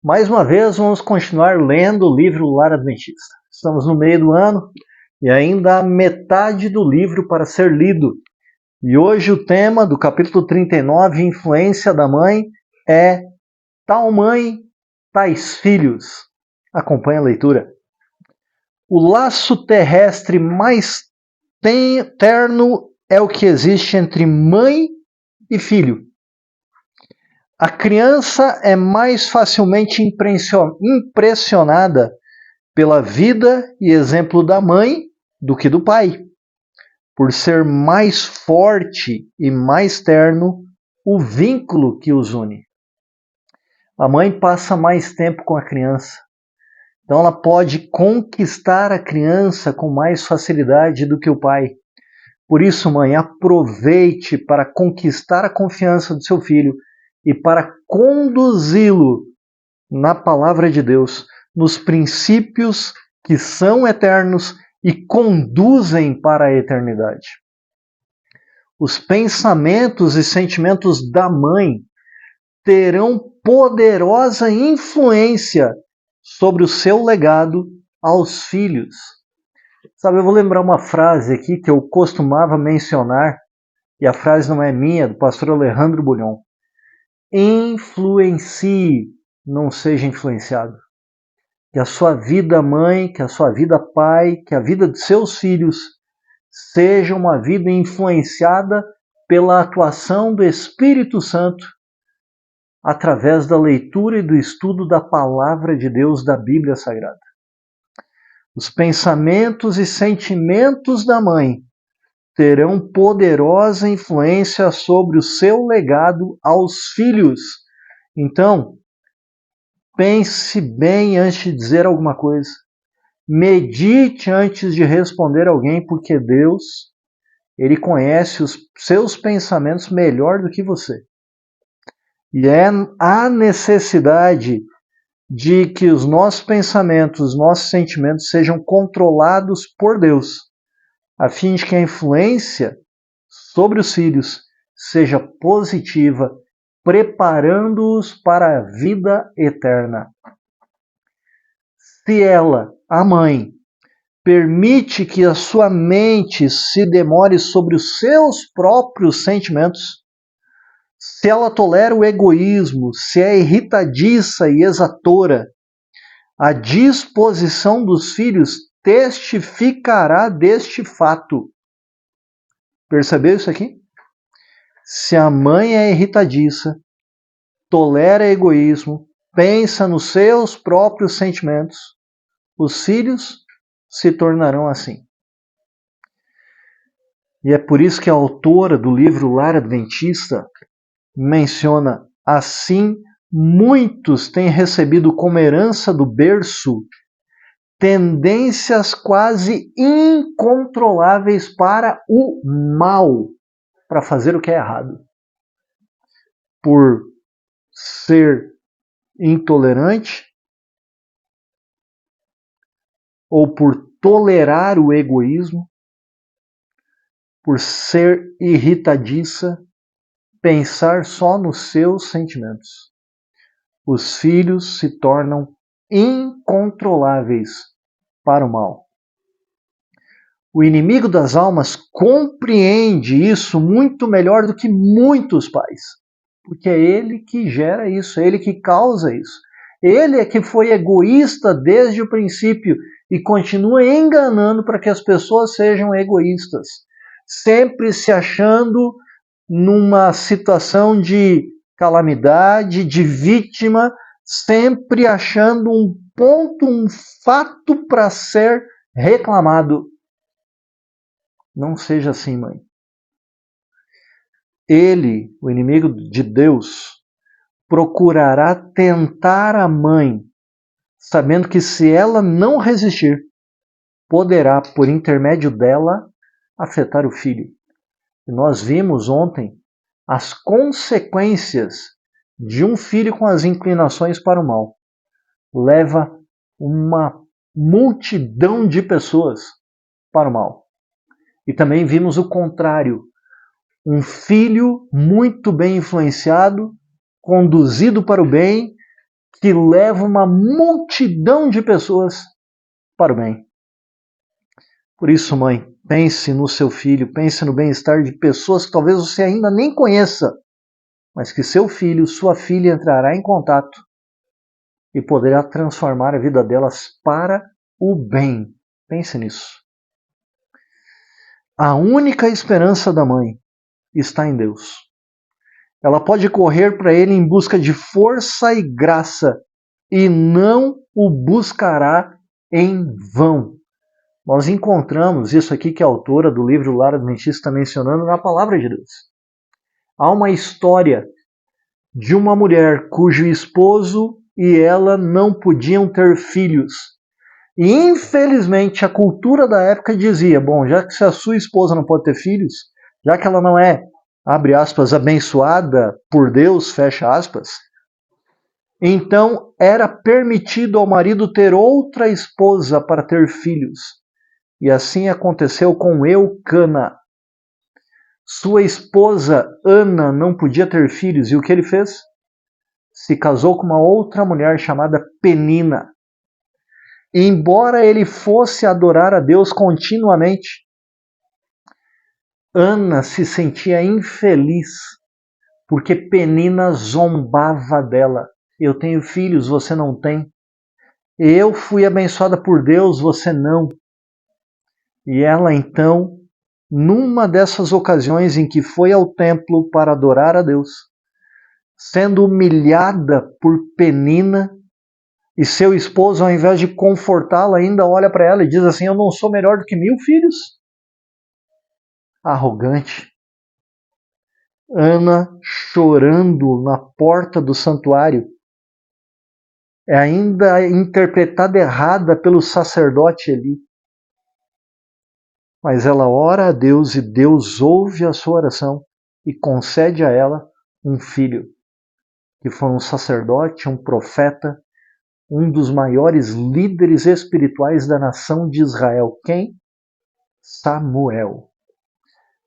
Mais uma vez, vamos continuar lendo o livro Lar Adventista. Estamos no meio do ano e ainda há metade do livro para ser lido. E hoje o tema do capítulo 39, Influência da Mãe, é Tal Mãe, Tais Filhos. Acompanhe a leitura. O laço terrestre mais terno é o que existe entre mãe e filho. A criança é mais facilmente impressionada pela vida e exemplo da mãe do que do pai, por ser mais forte e mais terno o vínculo que os une. A mãe passa mais tempo com a criança, então ela pode conquistar a criança com mais facilidade do que o pai. Por isso, mãe, aproveite para conquistar a confiança do seu filho e para conduzi-lo na palavra de Deus, nos princípios que são eternos e conduzem para a eternidade. Os pensamentos e sentimentos da mãe terão poderosa influência sobre o seu legado aos filhos. Sabe, eu vou lembrar uma frase aqui que eu costumava mencionar, e a frase não é minha, é do pastor Alejandro Bulhon. Influencie, não seja influenciado. Que a sua vida mãe, que a sua vida pai, que a vida de seus filhos seja uma vida influenciada pela atuação do Espírito Santo através da leitura e do estudo da palavra de Deus, da Bíblia Sagrada. Os pensamentos e sentimentos da mãe terão poderosa influência sobre o seu legado aos filhos. Então, pense bem antes de dizer alguma coisa. Medite antes de responder alguém, porque Deus, Ele conhece os seus pensamentos melhor do que você. E há necessidade de que os nossos pensamentos, os nossos sentimentos sejam controlados por Deus, a fim de que a influência sobre os filhos seja positiva, preparando-os para a vida eterna. Se ela, a mãe, permite que a sua mente se demore sobre os seus próprios sentimentos, se ela tolera o egoísmo, se é irritadiça e exatora, a disposição dos filhos testificará deste fato. Percebeu isso aqui? Se a mãe é irritadiça, tolera egoísmo, pensa nos seus próprios sentimentos, os filhos se tornarão assim. E é por isso que a autora do livro Lar Adventista menciona: assim, muitos têm recebido como herança do berço tendências quase incontroláveis para o mal, para fazer o que é errado. Por ser intolerante ou por tolerar o egoísmo, por ser irritadiça, pensar só nos seus sentimentos. Os filhos se tornam incontroláveis para o mal. O inimigo das almas compreende isso muito melhor do que muitos pais, porque é ele que gera isso, é ele que causa isso. Ele é que foi egoísta desde o princípio e continua enganando para que as pessoas sejam egoístas, sempre se achando numa situação de calamidade, de vítima, sempre achando um ponto, um fato para ser reclamado. Não seja assim, mãe. Ele, o inimigo de Deus, procurará tentar a mãe, sabendo que se ela não resistir, poderá, por intermédio dela, afetar o filho. E nós vimos ontem as consequências de um filho com as inclinações para o mal. Leva uma multidão de pessoas para o mal. E também vimos o contrário. Um filho muito bem influenciado, conduzido para o bem, que leva uma multidão de pessoas para o bem. Por isso, mãe, pense no seu filho, pense no bem-estar de pessoas que talvez você ainda nem conheça, mas que seu filho, sua filha entrará em contato e poderá transformar a vida delas para o bem. Pense nisso. A única esperança da mãe está em Deus. Ela pode correr para Ele em busca de força e graça e não o buscará em vão. Nós encontramos isso aqui que a autora do livro Lar Adventista está mencionando na palavra de Deus. Há uma história de uma mulher cujo esposo e ela não podiam ter filhos. E infelizmente a cultura da época dizia, bom, já que se a sua esposa não pode ter filhos, já que ela não é, abre aspas, abençoada por Deus, fecha aspas, então era permitido ao marido ter outra esposa para ter filhos. E assim aconteceu com Eucana. Sua esposa Ana não podia ter filhos, e o que ele fez? Se casou com uma outra mulher chamada Penina. E embora ele fosse adorar a Deus continuamente, Ana se sentia infeliz, porque Penina zombava dela. Eu tenho filhos, você não tem. Eu fui abençoada por Deus, você não. E ela então, numa dessas ocasiões em que foi ao templo para adorar a Deus, sendo humilhada por Penina, e seu esposo, ao invés de confortá-la, ainda olha para ela e diz assim, eu não sou melhor do que 1000 filhos? Arrogante. Ana chorando na porta do santuário, é ainda interpretada errada pelo sacerdote ali. Mas ela ora a Deus e Deus ouve a sua oração e concede a ela um filho, que foi um sacerdote, um profeta, um dos maiores líderes espirituais da nação de Israel. Quem? Samuel.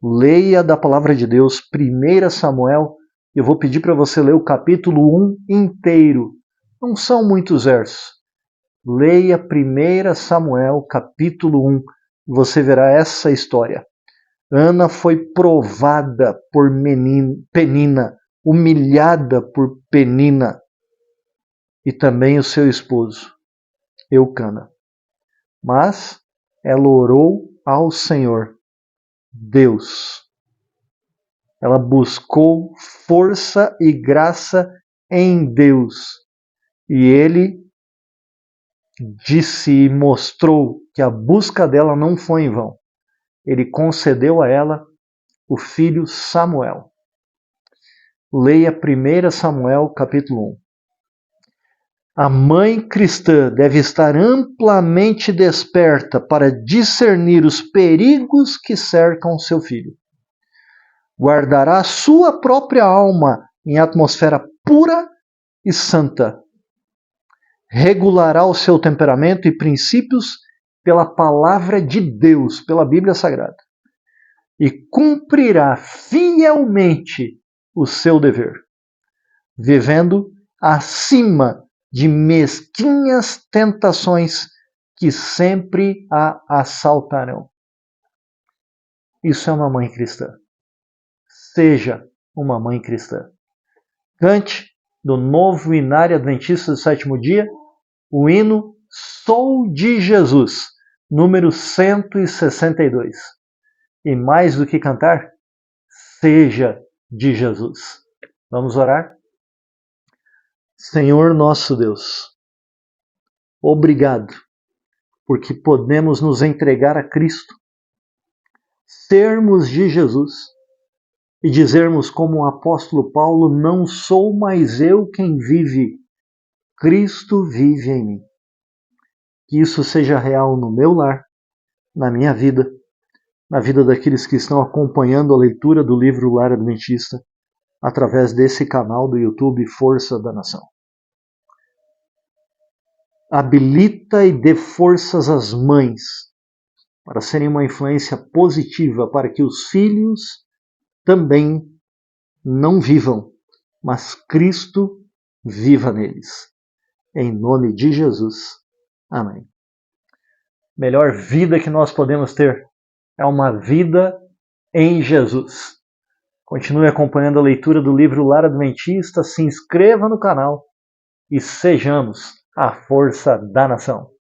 Leia da palavra de Deus, 1 Samuel. Eu vou pedir para você ler o capítulo 1 inteiro. Não são muitos versos. Leia 1 Samuel, capítulo 1. Você verá essa história. Ana foi provada por Penina, humilhada por Penina, e também o seu esposo, Eucana. Mas ela orou ao Senhor, Deus. Ela buscou força e graça em Deus. E Ele disse e mostrou que a busca dela não foi em vão. Ele concedeu a ela o filho Samuel. Leia 1 Samuel, capítulo 1. A mãe cristã deve estar amplamente desperta para discernir os perigos que cercam seu filho. Guardará sua própria alma em atmosfera pura e santa. Regulará o seu temperamento e princípios pela palavra de Deus, pela Bíblia Sagrada. E cumprirá fielmente o seu dever, vivendo acima de mesquinhas tentações que sempre a assaltarão. Isso é uma mãe cristã. Seja uma mãe cristã. Cante do novo Inário Adventista do Sétimo Dia o hino Sou de Jesus, número 162. E mais do que cantar, seja de Jesus. Vamos orar? Senhor nosso Deus, obrigado, porque podemos nos entregar a Cristo, sermos de Jesus e dizermos como o apóstolo Paulo, não sou mais eu quem vive, Cristo vive em mim. Que isso seja real no meu lar, na minha vida, na vida daqueles que estão acompanhando a leitura do livro Lar Adventista, através desse canal do YouTube Força da Nação. Habilita e dê forças às mães para serem uma influência positiva para que os filhos também não vivam, mas Cristo viva neles. em nome de Jesus. Amém. Melhor vida que nós podemos ter é uma vida em Jesus. Continue acompanhando a leitura do livro Lar Adventista, se inscreva no canal e sejamos a força da nação.